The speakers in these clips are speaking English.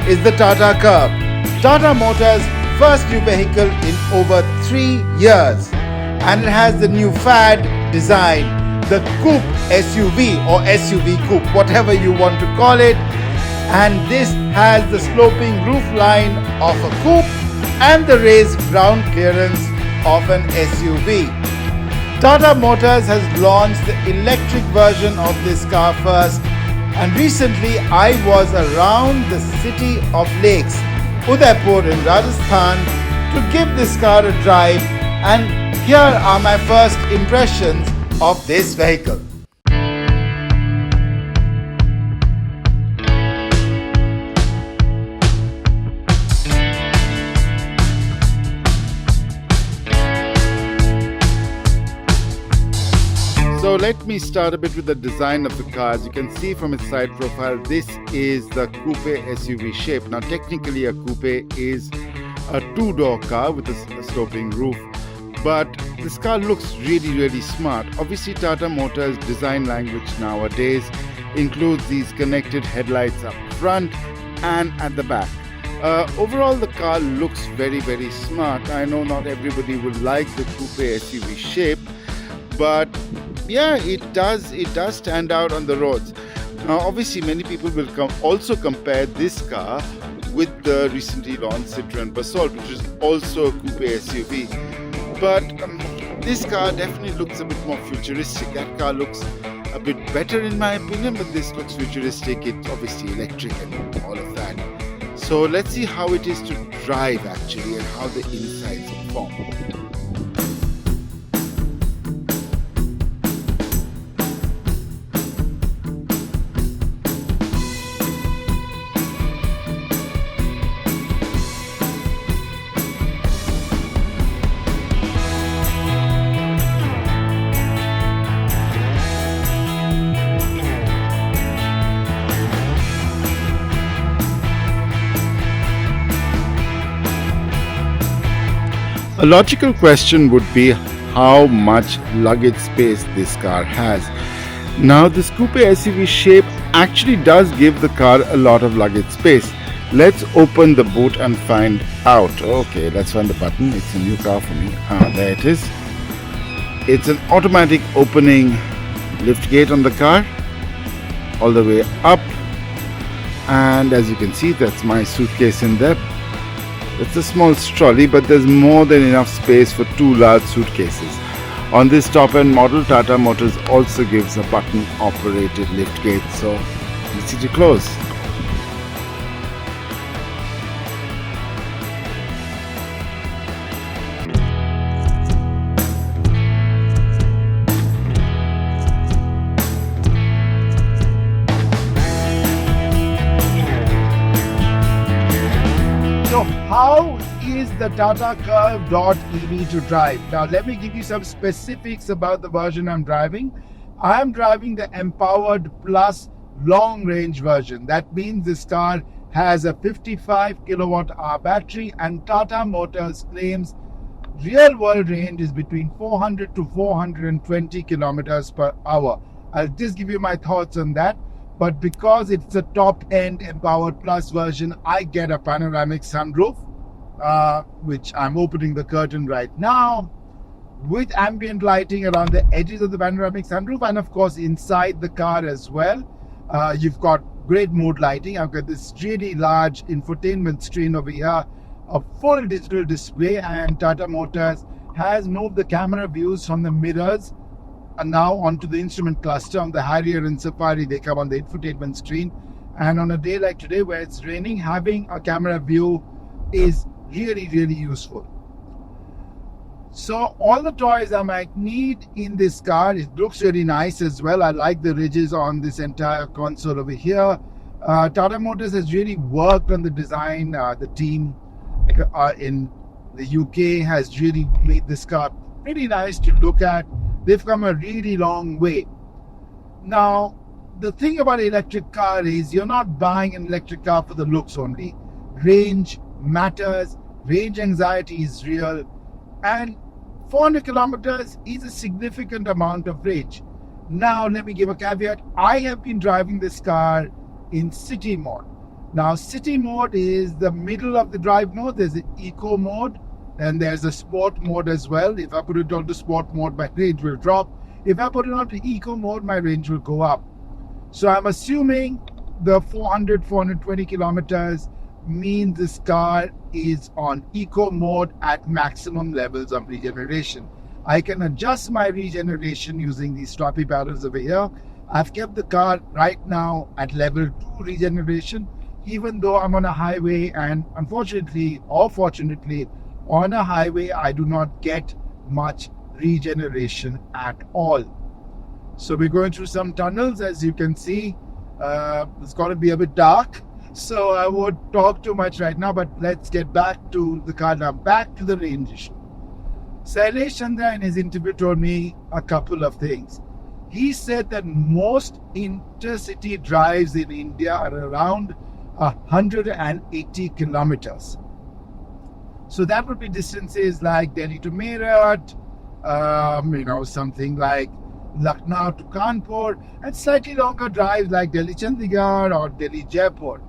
is the Tata Curvv, Tata Motors' first new vehicle in over 3 years. And it has the new fad design, the coupe SUV or SUV coupe, whatever you want to call it. And this has the sloping roof line of a coupe and the raised ground clearance of an SUV. Tata Motors has launched the electric version of this car first, and recently I was around the city of lakes, Udaipur in Rajasthan, to give this car a drive, and here are my first impressions of this vehicle. So let me start a bit with the design of the car. As you can see from its side profile, this is the coupe SUV shape. Now technically a coupe is a two-door car with a sloping roof, but this car looks really smart. Obviously Tata Motors design language nowadays includes these connected headlights up front and at the back. Overall the car looks very smart. I know not everybody would like the coupe SUV shape, but yeah, it does stand out on the roads. Now obviously many people will also compare this car with the recently launched Citroën Basalt, which is also a coupe SUV. But this car definitely looks a bit more futuristic. That car looks a bit better in my opinion, but this looks futuristic. It's obviously electric and all of that. So let's see how it is to drive actually and how the insides perform. A logical question would be how much luggage space this car has. Now this coupe SUV shape actually does give the car a lot of luggage space. Let's open the boot and find out. Okay, let's find the button. It's a new car for me. There it is. It's an automatic opening lift gate on the car all the way up, and as you can see, that's my suitcase in there. It's a small trolley, but there's more than enough space for two large suitcases. On this top-end model, Tata Motors also gives a button-operated lift gate, so easy to close. So how is the Tata Curvv.EV to drive? Now let me give you some specifics about the version I'm driving. I am driving the Empowered Plus long range version. That means this car has a 55 kilowatt-hour battery, and Tata Motors claims real world range is between 400 to 420 kilometers per hour. I'll just give you my thoughts on that. But because it's a top-end Empowered Plus version, I get a panoramic sunroof, which I'm opening the curtain right now, with ambient lighting around the edges of the panoramic sunroof, and of course inside the car as well. You've got great mood lighting. I've got this really large infotainment screen over here, a full digital display, and Tata Motors has moved the camera views from the mirrors and now onto the instrument cluster. On the Harrier and Safari, they come on the infotainment screen, and on a day like today where it's raining, having a camera view is really useful. So all the toys I might need in this car. It looks really nice as well. I like the ridges on this entire console over here. Tata Motors has really worked on the design. The team in the UK has really made this car pretty nice to look at. They've come a really long way. Now, the thing about an electric car is you're not buying an electric car for the looks only. Range matters. Range anxiety is real. And 400 kilometers is a significant amount of range. Now, let me give a caveat. I have been driving this car in city mode. Now, city mode is the middle of the drive mode. There's the eco mode, and there's a sport mode as well. If I put it on to sport mode, my range will drop. If I put it on to eco mode, my range will go up. So I'm assuming the 420 kilometers means this car is on eco mode at maximum levels of regeneration. I can adjust my regeneration using these strappy paddles over here. I've kept the car right now at level 2 regeneration, even though I'm on a highway, and unfortunately or fortunately, on a highway I do not get much regeneration at all. So we're going through some tunnels, as you can see. It's going to be a bit dark, so I won't talk too much right now, but let's get back to the car now, back to the range issue. Shailesh Chandra in his interview told me a couple of things. He said that most intercity drives in India are around 180 kilometers. So that would be distances like Delhi to Meerut, something like Lucknow to Kanpur, and slightly longer drives like Delhi Chandigarh or Delhi Jaipur.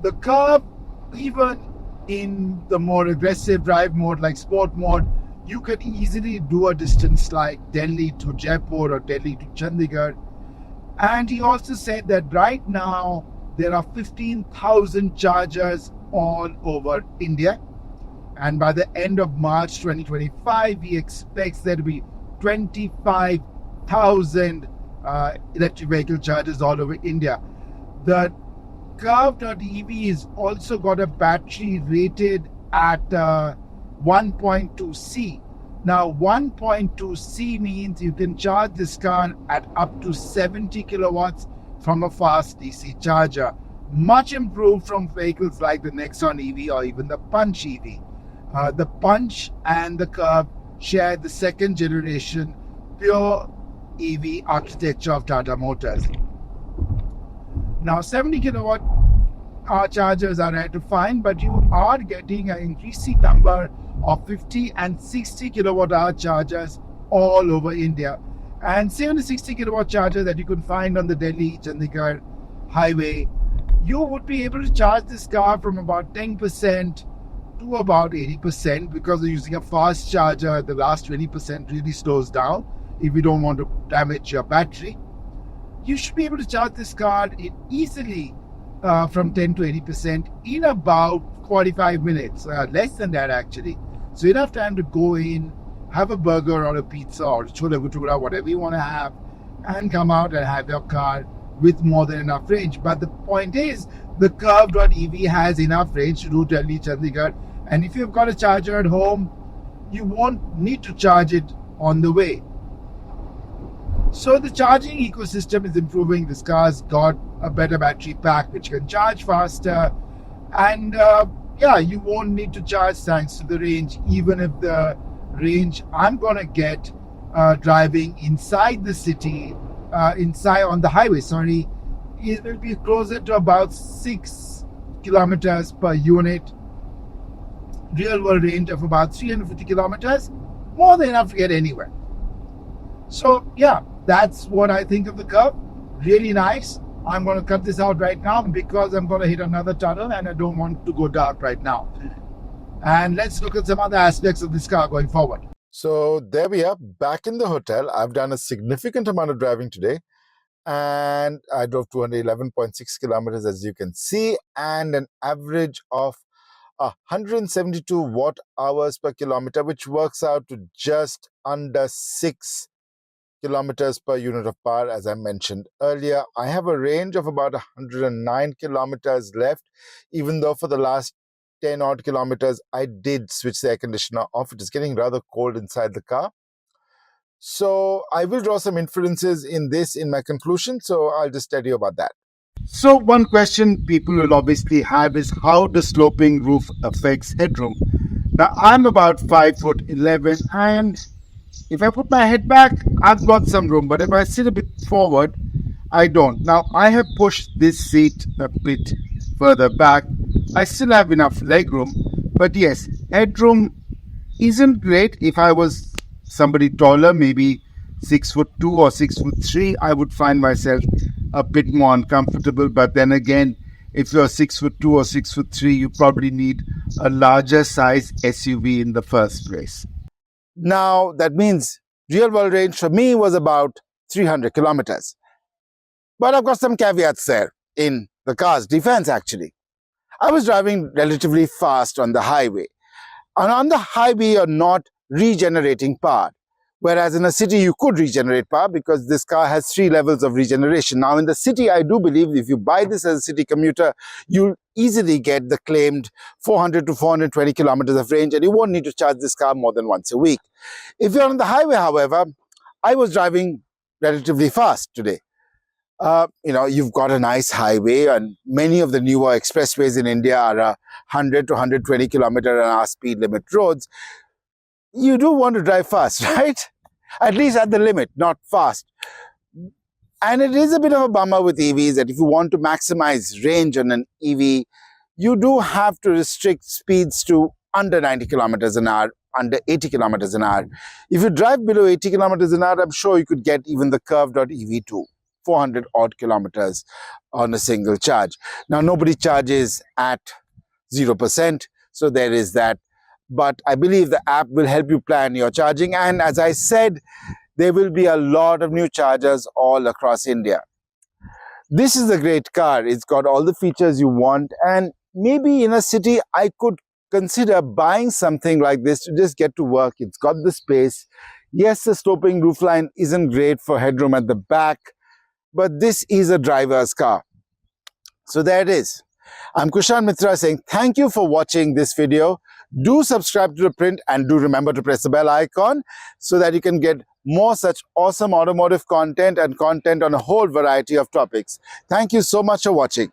The Curvv, even in the more aggressive drive mode like sport mode, you could easily do a distance like Delhi to Jaipur or Delhi to Chandigarh. And he also said that right now there are 15,000 chargers all over India. And by the end of March 2025, he expects there to be 25,000 electric vehicle chargers all over India. The Curvv.EV has also got a battery rated at 1.2C. Now, 1.2C means you can charge this car at up to 70 kilowatts from a fast DC charger. Much improved from vehicles like the Nexon EV or even the Punch EV. The Punch and the Curvv share the second generation PureEV architecture of Tata Motors. Now, 70 kilowatt chargers are rare to find, but you are getting an increasing number of 50 and 60 kilowatt hour chargers all over India. And 60 kilowatt charger that you can find on the Delhi Chandigarh highway, you would be able to charge this car from about 10% to about 80%, because you're using a fast charger. The last 20% really slows down if you don't want to damage your battery. You should be able to charge this car easily from 10 to 80% in about 45 minutes, less than that actually. So enough time to go in, have a burger or a pizza or chole bhatura, whatever you want to have, and come out and have your car with more than enough range. But the point is, the Curvv.EV has enough range to do Delhi Chandigarh, and if you've got a charger at home, you won't need to charge it on the way. So the charging ecosystem is improving. This car's got a better battery pack which can charge faster, and you won't need to charge thanks to the range, even if the range I'm gonna get driving inside the city, inside on the highway, it will be closer to about 6 kilometers per unit. Real world range of about 350 kilometers, more than enough to get anywhere. So that's what I think of the Curvv. Really nice. I'm going to cut this out right now because I'm going to hit another tunnel and I don't want to go dark right now. And let's look at some other aspects of this car going forward. So there we are, back in the hotel. I've done a significant amount of driving today, and I drove 211.6 kilometers, as you can see, and an average of 172 watt hours per kilometer, which works out to just under 6 kilometers per unit of power. As I mentioned earlier, I have a range of about 109 kilometers left, even though for the last 10 odd kilometers I did switch the air conditioner off. It is getting rather cold inside the car. So I will draw some inferences in my conclusion, so I'll just tell you about that. So one question people will obviously have is how the sloping roof affects headroom. Now I'm about 5'11", and if I put my head back, I've got some room, but if I sit a bit forward, I don't. Now, I have pushed this seat a bit further back. I still have enough leg room, but yes, headroom isn't great. If I was somebody taller, maybe 6'2" or 6'3", I would find myself a bit more uncomfortable. But then again, If you're 6'2" or 6'3", you probably need a larger size SUV in the first place. Now, that means real world range for me was about 300 kilometers. But I've got some caveats there in the car's defense actually. I was driving relatively fast on the highway. And on the highway, you're not regenerating power. Whereas in a city, you could regenerate power because this car has 3 levels of regeneration. Now, in the city, I do believe if you buy this as a city commuter, you'll easily get the claimed 400 to 420 kilometers of range, and you won't need to charge this car more than once a week. If you're on the highway, however, I was driving relatively fast today. You've got a nice highway, and many of the newer expressways in India are 100 to 120 kilometer an hour speed limit roads. You do want to drive fast, right? At least at the limit, not fast. And it is a bit of a bummer with EVs that if you want to maximize range on an EV, you do have to restrict speeds to under 90 kilometers an hour, under 80 kilometers an hour. If you drive below 80 kilometers an hour, I'm sure you could get even the Curvv.EV too. 400 odd kilometers on a single charge. Now, nobody charges at 0%, so there is that. But I believe the app will help you plan your charging. And as I said, there will be a lot of new chargers all across India. This is a great car. It's got all the features you want. And maybe in a city, I could consider buying something like this to just get to work. It's got the space. Yes, the sloping roofline isn't great for headroom at the back, but this is a driver's car. So there it is. I'm Kushan Mitra saying thank you for watching this video. Do subscribe to ThePrint and do remember to press the bell icon so that you can get more such awesome automotive content and content on a whole variety of topics. Thank you so much for watching.